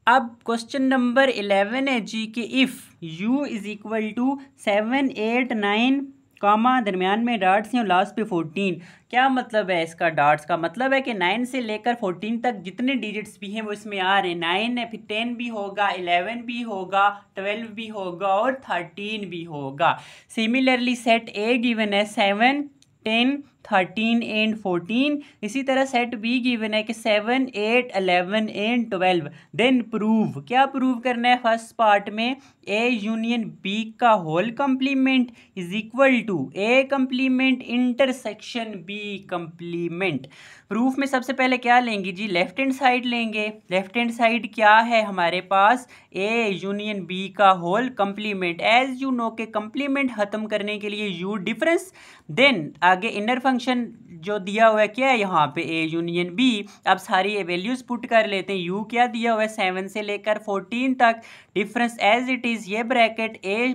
अब क्वेश्चन नंबर 11 है जी कि if u is equal to 7 8 9 comma दरमियान में डॉट्स हैं और लास्ट पे 14। क्या मतलब है इसका? डॉट्स का मतलब है कि 9 से लेकर 14 तक जितने डिजिट्स भी हैं वो इसमें आ रहे हैं। 9 है, फिर 10 भी होगा, 11 भी होगा, 12 भी होगा और 13 भी होगा। सिमिलरली सेट ए गिवन है 7 10 13 एंड 14। इसी तरह सेट बी गिवन है कि 7 8 11 एंड 12। देन प्रूव, क्या प्रूव करना है? फर्स्ट पार्ट में ए यूनियन बी का whole complement is equal to A complement intersection B complement. Proof में सबसे पहले क्या लेंगे जी? लेफ्ट हैंड साइड लेंगे। लेफ्ट हैंड साइड क्या है हमारे पास? ए यूनियन बी का whole complement. As you know के कंप्लीमेंट खत्म करने के लिए यू डिफरेंस, देन आगे इनर फंक्शन जो दिया हुआ है क्या है यहाँ पे ए यूनियन बी। अब सारी वैल्यूज पुट कर लेते हैं। यू क्या दिया हुआ है 7 से लेकर 14 तक, डिफरेंस एज इट इज, ये ब्रैकेट ए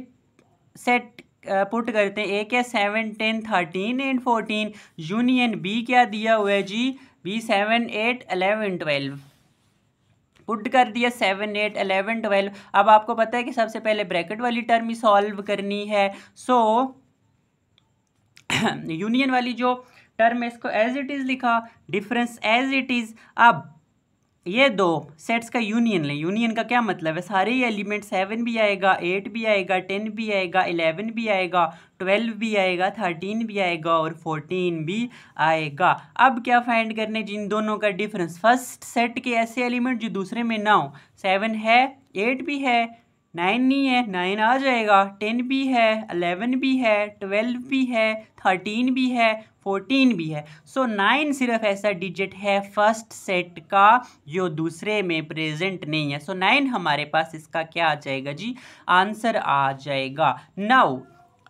सेट पुट करते हैं। ए क्या 7 10 13 एंड 14, यूनियन बी क्या दिया हुआ है जी? बी 7 8 11 12 पुट कर दिया 7 8 11 12। अब आपको पता है कि सबसे पहले ब्रैकेट वाली टर्म ही सॉल्व करनी है। सो यूनियन वाली जो टर्म है इसको एज इट इज लिखा, डिफरेंस एज इट इज। अब ये दो सेट्स का यूनियन लें। यूनियन का क्या मतलब है? सारे ही एलिमेंट 7 भी आएगा, 8 भी आएगा, 10 भी आएगा, 11 भी आएगा, 12 भी आएगा, 13 भी आएगा और 14 भी आएगा। अब क्या फाइंड करने? जिन दोनों का डिफरेंस। फर्स्ट सेट के ऐसे एलिमेंट जो दूसरे में ना हो। 7 है, 8 भी है, 9 नहीं है, 9 आ जाएगा, 10 भी है, 11 भी है, 12 भी है, 13 भी है, 14 भी है। सो 9 सिर्फ ऐसा डिजिट है फर्स्ट सेट का जो दूसरे में प्रेजेंट नहीं है। सो 9 हमारे पास इसका क्या आ जाएगा जी? आंसर आ जाएगा। नाउ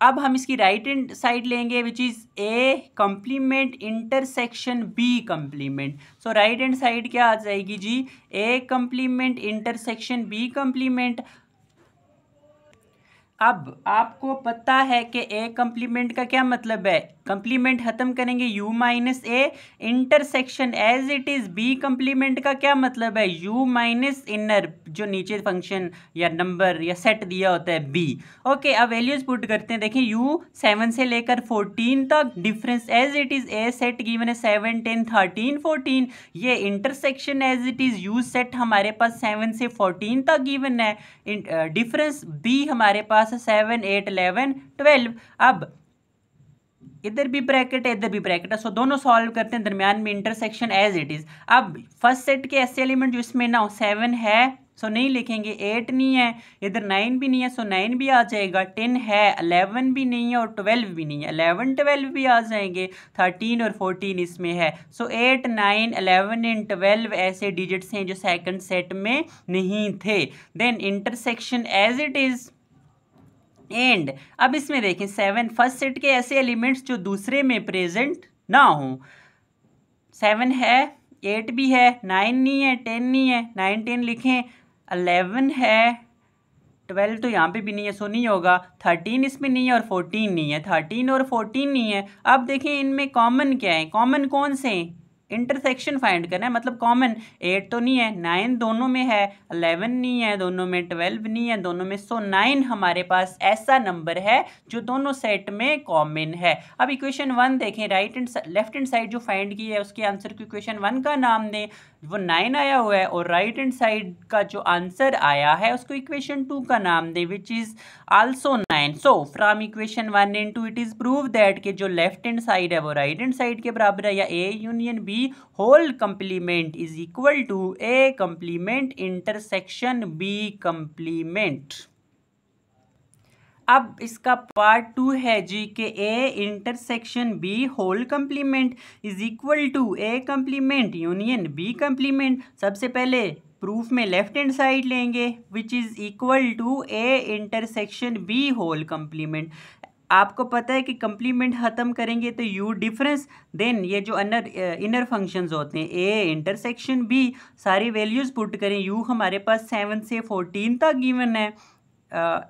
अब हम इसकी राइट हैंड साइड लेंगे which is A complement intersection B complement. So right hand side क्या आ जाएगी जी? A complement intersection B complement. अब आपको पता है कि ए कंप्लीमेंट का क्या मतलब है? कंप्लीमेंट खत्म करेंगे u minus A, intersection as it is B complement का क्या मतलब है? u माइनस इनर, जो नीचे फंक्शन या नंबर या सेट दिया होता है b। ओके, अब वैल्यूज पुट करते हैं। देखिए u 7 से लेकर 14 तक, difference as it is A set given है 7 10 13 14, ये intersection as it is u set हमारे पास 7 से 14 तक गिवन है, डिफरेंस b हमारे पास 7 8 11 12। अब इधर भी ब्रैकेट है, इधर भी ब्रैकेट है। सो दोनों सॉल्व करते हैं, दरमियान में इंटरसेक्शन एज इट इज। अब फर्स्ट सेट के ऐसे एलिमेंट जो इसमें ना हो, 7 है सो नहीं लिखेंगे, 8 नहीं है, इधर 9 भी नहीं है सो 9 भी आ जाएगा, 10 है, 11 भी नहीं है और 12 भी नहीं है, 11 12 भी आ जाएंगे, 13 और 14 इसमें है। सो 8 9 11 एंड 12 ऐसे डिजिट्स हैं जो सेकंड सेट में नहीं थे। Then intersection as it is and अब इसमें देखें 7 फर्स्ट सेट के ऐसे एलिमेंट्स जो दूसरे में प्रेजेंट ना हो। 7 है, 8 भी है, 9 नहीं है, 10 नहीं है, 9 10 लिखें, 11 है, 12 तो यहाँ पे भी नहीं है सो नहीं होगा, 13 इसमें नहीं है और 14 नहीं है, 13 और 14 नहीं है। अब देखें इनमें कॉमन क्या है? कॉमन कौन से हैं? इंटरसेक्शन फाइंड करना है, मतलब कॉमन 8 तो नहीं है, 9 दोनों में है, 11 नहीं है दोनों में, 12 नहीं है दोनों में। सो 9 हमारे पास ऐसा नंबर है जो दोनों सेट में कॉमन है। अब इक्वेशन 1 देखें, right and left hand side जो फाइंड की है उसके आंसर को इक्वेशन 1 का नाम दें, वो 9 आया हुआ है, और राइट हैंड साइड का जो आंसर आया है उसको इक्वेशन 2 का नाम दें which is also 9। So from equation 1 and 2 it is prove that कि जो लेफ्ट हैंड साइड है वो राइट हैंड साइड के बराबर है, या A union B whole complement is equal to A complement intersection B complement. अब इसका पार्ट 2 है जी के A intersection B whole complement is equal to A complement union B complement. सबसे पहले प्रूफ में लेफ्ट हैंड साइड लेंगे which is equal to A intersection B whole complement. आपको पता है कि कंप्लीमेंट ख़त्म करेंगे तो यू डिफरेंस, देन ये जो इनर फंक्शंस होते हैं ए इंटरसेक्शन बी, सारी वैल्यूज़ पुट करें। यू हमारे पास 7 से 14 तक गिवन है,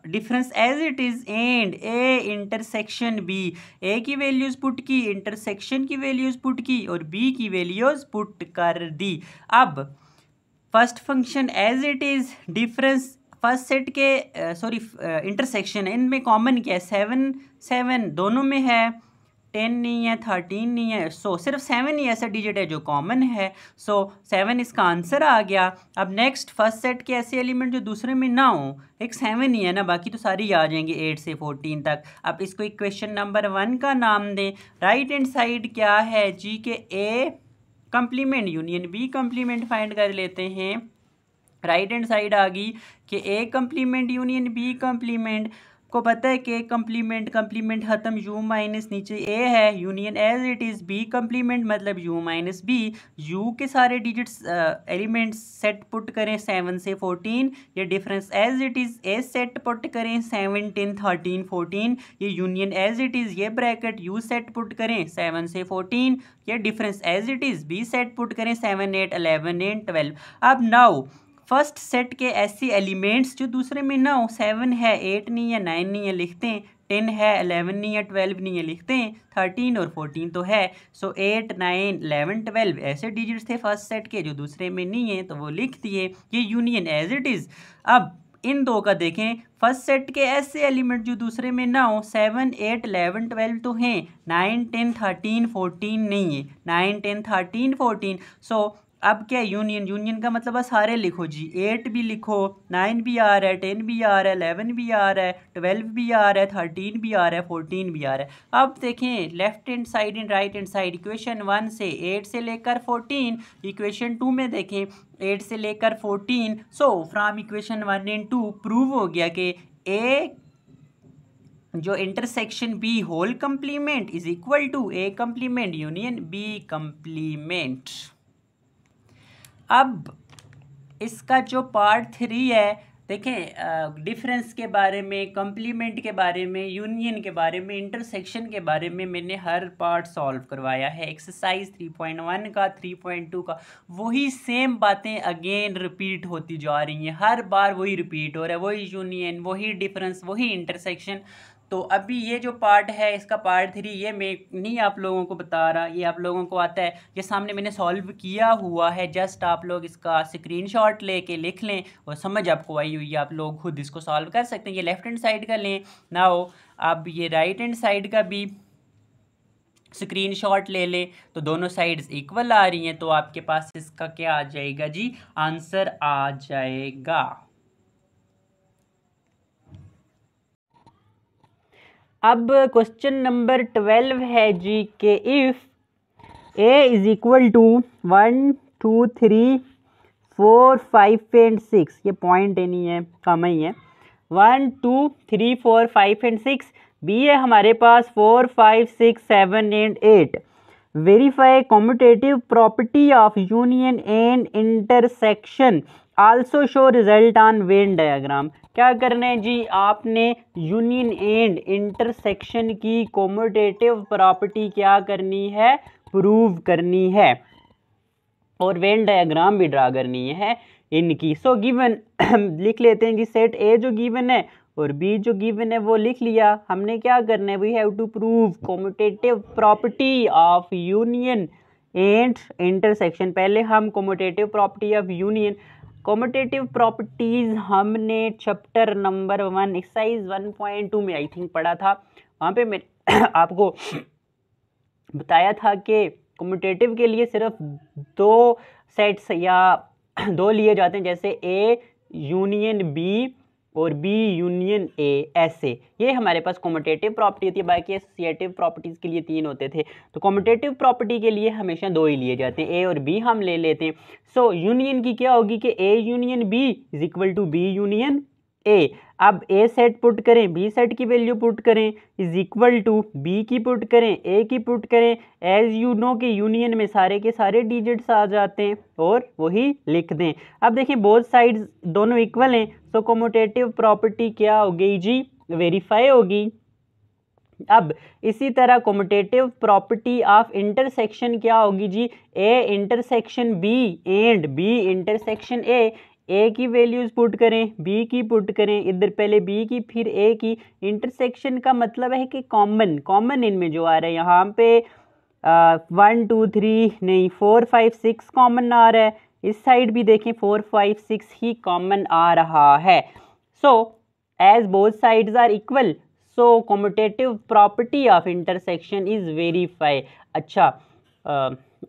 difference as it is, and A intersection B, A की वैल्यूज़ पुट की, इंटरसेक्शन की वैल्यूज़ पुट की और बी की वैल्यूज़ पुट कर दी। अब first function as it is, difference first set के इंटरसेक्शन है, इनमें कॉमन क्या है, 7 7 दोनों में है, 10 नहीं है, 13 नहीं है, सो सिर्फ 7 ही ऐसा डिजिट है जो कॉमन है, सो 7 इसका आंसर आ गया। अब नेक्स्ट फर्स्ट सेट के ऐसे एलिमेंट जो दूसरे में ना हो, एक 7 ही है ना, बाकी तो सारी आ जाएंगे 8 से 14 तक। अब इसको इक्वेशन नंबर 1 का नाम दें। राइट हैंड साइड क्या है जी के A complement union B complement find कर लेते हैं। राइट हैंड साइड आ गई कि A complement union B complement, को पता है कि कंप्लीमेंट ख़त्म, यू माइनस नीचे ए है, union as it is B complement मतलब यू माइनस बी, यू के सारे डिजिट्स एलिमेंट्स सेट पुट करें 7 से 14, ये difference as it is A set put करें 7 10 13 14, ये यूनियन एज इट इज़ ये ब्रैकेट यू सेट पुट करें 7 से 14, ये difference as it is B set put करें 7 8 11 एंड 12। अब नाउ फर्स्ट सेट के ऐसे एलिमेंट्स जो दूसरे में ना हो, 7 है, 8 नहीं है, 9 नहीं है, लिखते हैं, 10 है, 11 नहीं है, 12 नहीं है, लिखते हैं, 13 और 14 तो है, सो 8 9 11 12 ऐसे डिजिट्स थे फर्स्ट सेट के जो दूसरे में नहीं है, तो वो लिख दिए, ये यूनियन एज इट इज़। अब इन दो का देखें, फर्स्ट सेट के ऐसे एलिमेंट जो दूसरे में ना हो, 7 8 11 12 तो हैं, 9 10 13 14 नहीं है, 9 10 13 14, सो अब क्या यूनियन का मतलब सारे लिखो जी, 8 भी लिखो, 9 भी आ रहा है, 10 भी आ रहा है, 11 भी आ रहा है, 12 भी आ रहा है, 13 भी आ रहा है, 14 भी आ रहा है। अब देखें left hand side and right hand side, equation 1 से 8 से लेकर 14, इक्वेशन 2 में देखें 8 से लेकर 14, so from equation 1 and 2 prove हो गया कि ए जो intersection B whole complement is equal to A complement union B complement. अब इसका जो पार्ट 3 है, देखें डिफरेंस के बारे में, कंप्लीमेंट के बारे में, यूनियन के बारे में, इंटरसेक्शन के बारे में मैंने हर पार्ट सॉल्व करवाया है। एक्सरसाइज 3.1 का, 3.2 का, वही सेम बातें अगेन रिपीट होती जा रही हैं, हर बार वही रिपीट हो रहा है, वही यूनियन, वही डिफरेंस, वही इंटरसेक्शन। तो अभी ये जो पार्ट है इसका पार्ट 3 ये मैं नहीं आप लोगों को बता रहा, ये आप लोगों को आता है, ये सामने मैंने सॉल्व किया हुआ है, जस्ट आप लोग इसका स्क्रीनशॉट लेके लिख लें और समझ आपको आई हुई है, आप लोग खुद इसको सॉल्व कर सकते हैं। ये लेफ्ट हैंड साइड का लें ना हो, अब ये राइट हैंड साइड का भी स्क्रीनशॉट ले लें, तो दोनों साइड्स इक्वल आ रही हैं, तो आपके पास इसका क्या आ जाएगा जी, आंसर आ जाएगा।
अब क्वेश्चन नंबर 12 है जी के if A is equal to 1 2 3 4 5 and 6, ये पॉइंट है नहीं है, कम ही है, 1 2 3 4 5 एंड 6, बी है हमारे पास 4 5 6 7 and 8, verify commutative property of union and intersection, also show result on Venn diagram. क्या करना है जी, आपने यूनियन एंड इंटरसेक्शन की कम्यूटेटिव प्रॉपर्टी क्या करनी है, प्रूव करनी है, और वेन डायग्राम भी ड्रा करनी है इनकी। सो गिवन लिख लेते हैं जी, सेट ए जो गिवन है और बी जो गिवन है वो लिख लिया। हमने क्या करना है, we have to prove commutative property of union and intersection. पहले हम commutative property of union, commutative properties हमने चैप्टर नंबर 1 एक्सरसाइज 1.2 में आई थिंक पढ़ा था, वहाँ पे मैं आपको बताया था कि कम्यूटेटिव के लिए सिर्फ 2 सेट्स या 2 लिए जाते हैं, जैसे ए यूनियन बी और बी यूनियन ए, ऐसे ये हमारे पास कम्यूटेटिव प्रॉपर्टी होती है, बाकी एसोसिएटिव प्रॉपर्टीज़ के लिए 3 होते थे। तो कम्यूटेटिव प्रॉपर्टी के लिए हमेशा 2 ही लिए जाते हैं, ए और बी हम ले लेते हैं। सो यूनियन की क्या होगी कि A union B is equal to B union A. अब ए सेट पुट करें, बी सेट की वैल्यू पुट करें, इज इक्वल टू बी की पुट करें, ए की पुट करें, एज यू नो कि यूनियन में सारे के सारे डिजिट्स आ जाते हैं और वही लिख दें। अब देखें बोथ साइड्स दोनों इक्वल हैं, सो कम्यूटेटिव प्रॉपर्टी क्या हो गई जी, वेरीफाई होगी। अब इसी तरह कम्यूटेटिव प्रॉपर्टी ऑफ इंटरसेक्शन क्या होगी जी, A intersection B and B intersection A की वैल्यूज़ पुट करें, बी की पुट करें, इधर पहले बी की फिर ए की। इंटरसेक्शन का मतलब है कि कॉमन इनमें जो आ रहा है, यहाँ पे 1 2 3 नहीं 4 5 6 कॉमन आ रहा है, इस साइड भी देखें 4 5 6 ही कॉमन आ रहा है। So as both sides are equal, so commutative property of intersection is verify. अच्छा,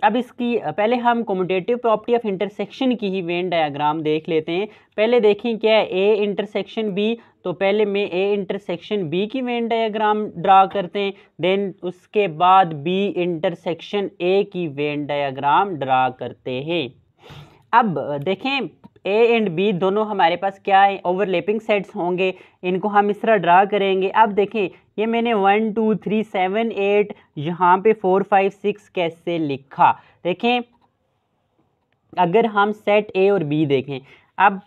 अब इसकी पहले हम कम्यूटेटिव प्रॉपर्टी ऑफ इंटरसेक्शन की ही वेन डायग्राम देख लेते हैं। पहले देखें क्या है, ए इंटरसेक्शन बी, तो पहले मैं ए इंटरसेक्शन बी की वेन डायग्राम ड्रा करते हैं, देन उसके बाद बी इंटरसेक्शन ए की वेन डायग्राम ड्रा करते हैं। अब देखें ए एंड बी दोनों हमारे पास क्या है, ओवरलैपिंग सेट्स होंगे, इनको हम इस तरह ड्रा करेंगे। अब देखें ये मैंने 1 2 3 7 8 यहाँ पे 4 5 6 कैसे लिखा। देखें अगर हम सेट ए और बी देखें, अब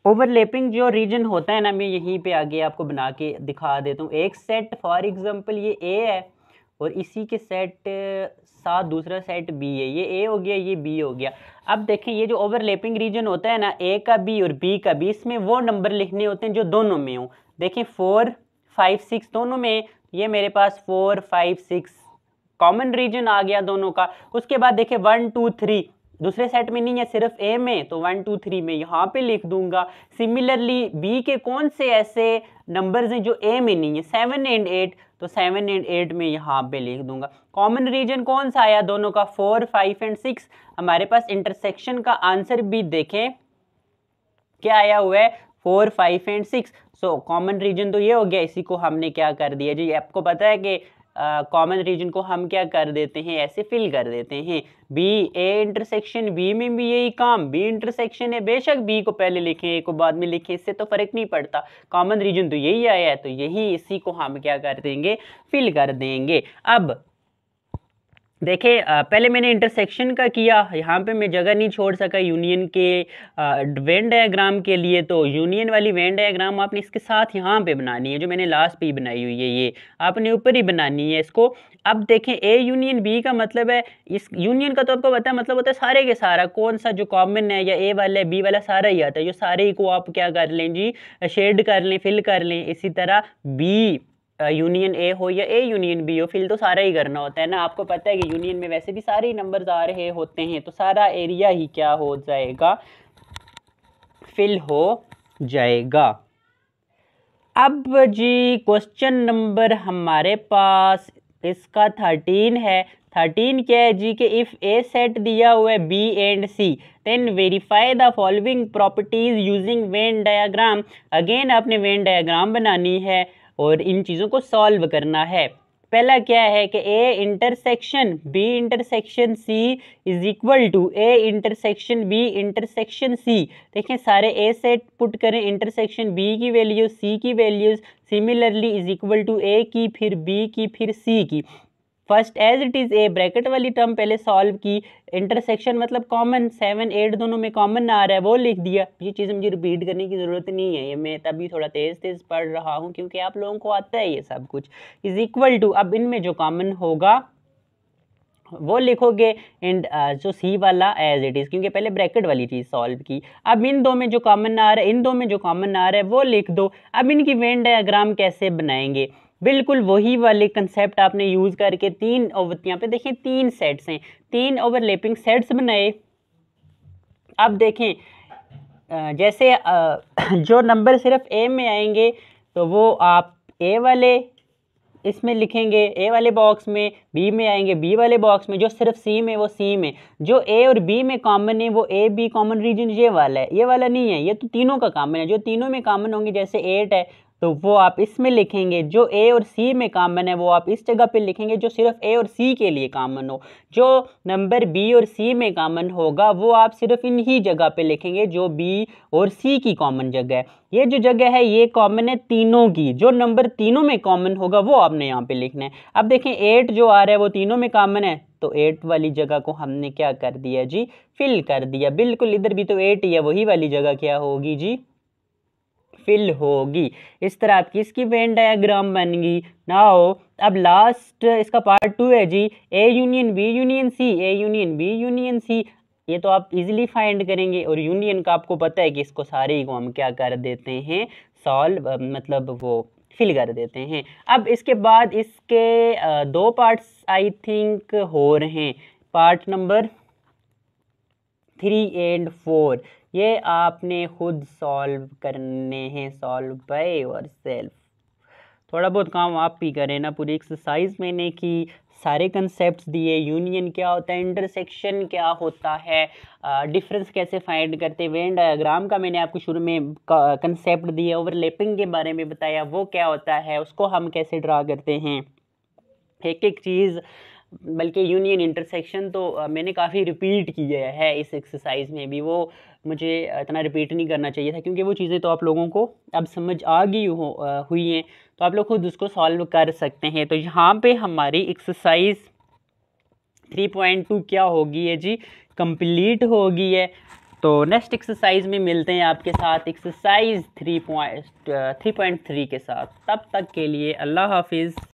ओवरलैपिंग जो रीजन होता है ना, मैं यहीं पे आगे आपको बना के दिखा देता हूँ। एक सेट फॉर एग्जांपल ये ए है और इसी के सेट साथ दूसरा सेट बी है, ये ए हो गया, ये बी हो गया। अब देखें ये जो ओवरलैपिंग रीजन होता है ना, ए का बी और बी का बी, इसमें वो नंबर लिखने होते हैं जो दोनों में हो। देखें 4 5 6 दोनों में, ये मेरे पास 4 5 6 कॉमन रीजन आ गया दोनों का। उसके बाद देखें 1 2 3 दूसरे सेट में नहीं है, सिर्फ ए में, तो 1 2 3 में यहाँ पे लिख दूंगा। सिमिलरली बी के कौन से ऐसे नंबर्स हैं जो ए में नहीं है, 7 एंड 8, तो 7 एंड 8 में यहाँ पे लिख दूंगा। कॉमन रीजन कौन सा आया दोनों का, 4 5 एंड 6। हमारे पास इंटरसेक्शन का आंसर भी देखें क्या आया हुआ है, 4 5 एंड 6। सो कॉमन रीजन तो ये हो गया, इसी को हमने क्या कर दिया जी, आपको पता है कि कॉमन रीजन को हम क्या कर देते हैं, ऐसे फिल कर देते हैं। बी ए इंटरसेक्शन बी में भी यही काम, बी इंटरसेक्शन है, बेशक बी को पहले लिखें ए को बाद में लिखें, इससे तो फर्क नहीं पड़ता, कॉमन रीजन तो यही आया है, तो यही इसी को हम क्या कर देंगे, फिल कर देंगे। अब देखें पहले मैंने इंटरसेक्शन का किया, यहाँ पे मैं जगह नहीं छोड़ सका यूनियन के वेन डायग्राम के लिए, तो यूनियन वाली वेन डायग्राम आपने इसके साथ यहाँ पे बनानी है, जो मैंने लास्ट पे ही बनाई हुई है, ये आपने ऊपर ही बनानी है इसको। अब देखें ए यूनियन बी का मतलब है, इस यूनियन का तो आपको पता है मतलब होता है सारे के सारा, कौन सा जो कॉमन है या ए वाला है बी वाला सारा ही आता है, जो सारे ही को आप क्या कर लें जी, शेड कर लें, फिल कर लें। इसी तरह बी यूनियन ए हो या ए यूनियन बी हो, फिल तो सारा ही करना होता है ना। आपको पता है कि यूनियन में वैसे भी सारे ही नंबर्स आ रहे होते हैं, तो सारा एरिया ही क्या हो जाएगा, फिल हो जाएगा। अब जी क्वेश्चन नंबर हमारे पास इसका 13 है। 13 क्या है जी, कि इफ़ ए सेट दिया हुआ है B and C, then verify the following properties using Venn diagram. Again आपने वेन डायग्राम बनानी है और इन चीज़ों को सॉल्व करना है। पहला क्या है कि A intersection B intersection C is equal to A intersection B intersection C. देखें सारे ए सेट पुट करें, इंटरसेक्शन बी की वैल्यूज सी की values similarly is equal to A की, फिर बी की, फिर सी की। First as it is A, bracket वाली टर्म पहले सॉल्व की, इंटरसेक्शन मतलब कॉमन, 7 8 दोनों में कॉमन आ रहा है वो लिख दिया। ये चीज़ मुझे रिपीट करने की ज़रूरत नहीं है, ये मैं तभी थोड़ा तेज़ तेज़ पढ़ रहा हूँ क्योंकि आप लोगों को आता है ये सब कुछ। इज इक्वल टू, अब इनमें जो कॉमन होगा वो लिखोगे, एंड जो सी वाला एज इट इज़, क्योंकि पहले ब्रैकेट वाली चीज़ सॉल्व की। अब इन दो में जो कॉमन आ रहा है, इन दो में जो कॉमन आ रहा है वो लिख दो। अब इनकी वेन डायग्राम कैसे बनाएंगे, बिल्कुल वही वाले कंसेप्ट आपने यूज़ करके तीन यहाँ पे देखें 3 सेट्स हैं, 3 ओवरलैपिंग सेट्स बनाए। अब देखें जैसे जो नंबर सिर्फ ए में आएंगे तो वो आप ए वाले इसमें लिखेंगे, ए वाले बॉक्स में, बी में आएंगे बी वाले बॉक्स में, जो सिर्फ सी में वो सी में, जो ए और बी में कॉमन है वो ए बी कॉमन रीजन ये वाला है, ये वाला नहीं है, ये तो तीनों का कॉमन है। जो तीनों में कॉमन होंगे जैसे 8 है तो वो आप इसमें लिखेंगे, जो ए और सी में कॉमन है वो आप इस जगह पे लिखेंगे जो सिर्फ ए और सी के लिए कॉमन हो। जो नंबर बी और सी में कॉमन होगा वो आप सिर्फ इन्हीं जगह पे लिखेंगे जो बी और सी की कॉमन जगह है। ये जो जगह है ये कॉमन है तीनों की, जो नंबर तीनों में कॉमन होगा वो आपने यहाँ पे लिखना है। अब देखें 8 जो आ रहा है वो तीनों में कॉमन है, तो 8 वाली जगह को हमने क्या कर दिया जी, फिल कर दिया। बिल्कुल इधर भी तो 8 ही है, वही वाली जगह क्या होगी जी, फिल होगी। इस तरह आपकी इसकी वेन डायग्राम बन गई। नाउ अब लास्ट इसका पार्ट 2 है जी, A union B union C, A union B union C. ये तो आप इजीली फाइंड करेंगे, और यूनियन का आपको पता है कि इसको सारे ही को हम क्या कर देते हैं, सॉल्व मतलब वो फिल कर देते हैं। अब इसके बाद इसके दो पार्ट्स आई थिंक हो रहे हैं, पार्ट नंबर 3 और 4। ये आपने खुद सॉल्व करने हैं, सॉल्व बाय योरसेल्फ। थोड़ा बहुत काम आप भी करें ना। पूरी एक्सरसाइज मैंने की, सारे कंसेप्ट्स दिए, यूनियन क्या होता है, इंटरसेक्शन क्या होता है, डिफरेंस कैसे फाइंड करते हैं, वेन डायग्राम का मैंने आपको शुरू में कंसेप्ट दिया, ओवरलैपिंग के बारे में बताया वो क्या होता है, उसको हम कैसे ड्रा करते हैं, एक एक चीज़। बल्कि यूनियन इंटरसेक्शन तो मैंने काफ़ी रिपीट किया है इस एक्सरसाइज में भी, वो मुझे इतना रिपीट नहीं करना चाहिए था, क्योंकि वो चीज़ें तो आप लोगों को अब समझ आ गई हुई हैं, तो आप लोग खुद उसको सॉल्व कर सकते हैं। तो यहाँ पे हमारी एक्सरसाइज 3.2 क्या होगी है जी, कंप्लीट होगी है। तो नेक्स्ट एक्सरसाइज में मिलते हैं आपके साथ एक्सरसाइज 3.3 के साथ। तब तक के लिए अल्लाह हाफिज़।